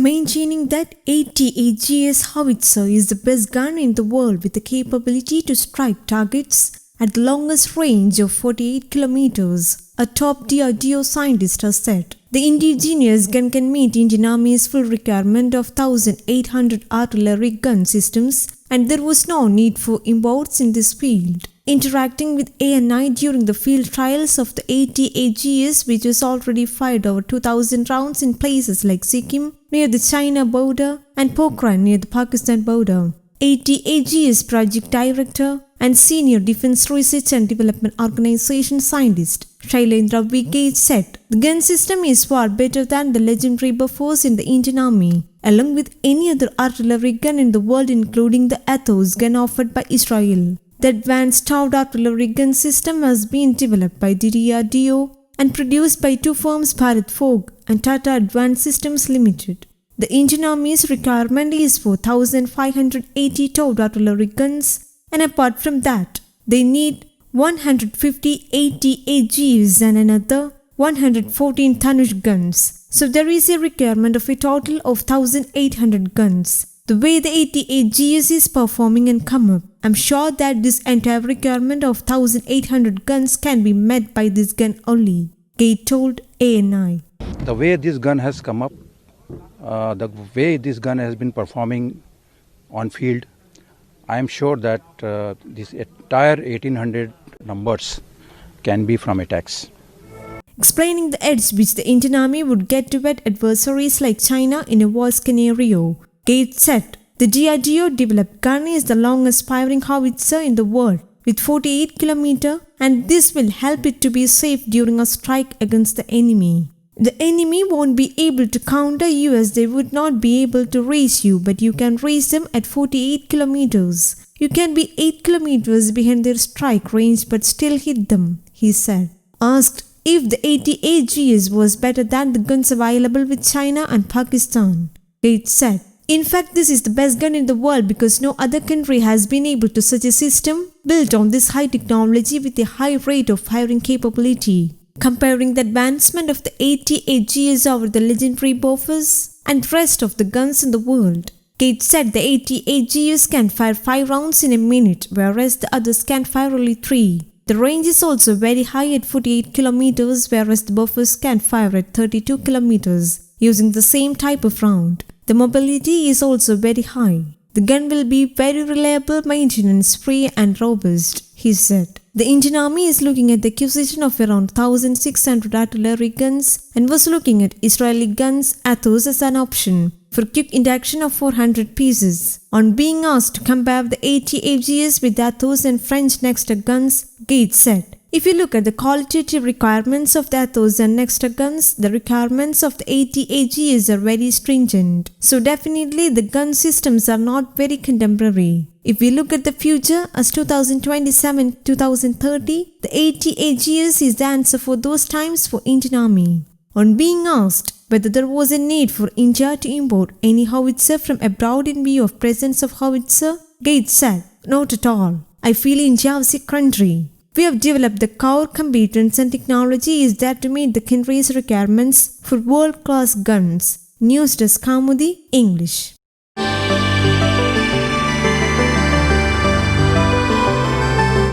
maintaining that ATAGS howitzer is the best gun in the world with the capability to strike targets at the longest range of 48 kilometers, a top DRDO scientist has said. The indigenous gun can meet Indian Army's full requirement of 1,800 artillery gun systems, and there was no need for imports in this field. Interacting with ANI during the field trials of the ATAGS, which has already fired over 2,000 rounds in places like Sikkim near the China border and Pokhran near the Pakistan border. ATAGS Project Director and Senior Defense Research and Development Organization scientist Shailendra V. Gage said, "The gun system is far better than the legendary Bofors in the Indian Army, along with any other artillery gun in the world, including the ATAGS gun offered by Israel. The advanced towed artillery gun system has been developed by the DRDO and produced by two firms, Bharat Forge and Tata Advanced Systems Limited. The Indian Army's requirement is for 1,580 towed artillery guns, and apart from that, they need 150 ATAGS and another 114 Dhanush guns. So there is a requirement of a total of 1,800 guns. The way the ATAGS is performing and come up, I'm sure that this entire requirement of 1,800 guns can be met by this gun only," Gate told ANI. The way this gun has come up, the way this gun has been performing on field, I am sure that this entire 1,800 numbers can be from ATAGS. Explaining the edge which the Indian Army would get to beat adversaries like China in a war scenario, Gate said, "The DRDO developed gun is the longest firing howitzer in the world with 48 km, and this will help it to be safe during a strike against the enemy. The enemy won't be able to counter you as they would not be able to reach you, but you can reach them at 48 kilometers. You can be 8 kilometers behind their strike range but still hit them," he said. Asked if the ATAGS was better than the guns available with China and Pakistan, Gate said, "In fact, this is the best gun in the world because no other country has been able to such a system built on this high technology with a high rate of firing capability." Comparing the advancement of the ATAGS over the legendary Bofors and rest of the guns in the world, Gate said the ATAGS can fire 5 rounds in a minute, whereas the others can fire only 3. The range is also very high at 48 kilometers, whereas the Bofors can fire at 32 kilometers using the same type of round. The mobility is also very high. The gun will be very reliable, maintenance-free and robust, he said. The Indian Army is looking at the acquisition of around 1,600 artillery guns and was looking at Israeli guns, ATAGS, as an option for quick induction of 400 pieces. On being asked to compare the ATAGS with ATAGS and French Nexter guns, Gate said, "If you look at the qualitative requirements of the ATAGS and Nexter guns, the requirements of the ATAGS are very stringent. So definitely the gun systems are not very contemporary. If we look at the future as 2027-2030, the ATAGS is the answer for those times for Indian Army." On being asked whether there was a need for India to import any howitzer from abroad in view of presence of howitzer, Gate said, "Not at all. I feel India is a country. We have developed the core competence and technology is there to meet the country's requirements for world-class guns." News Desk Kamudi, English.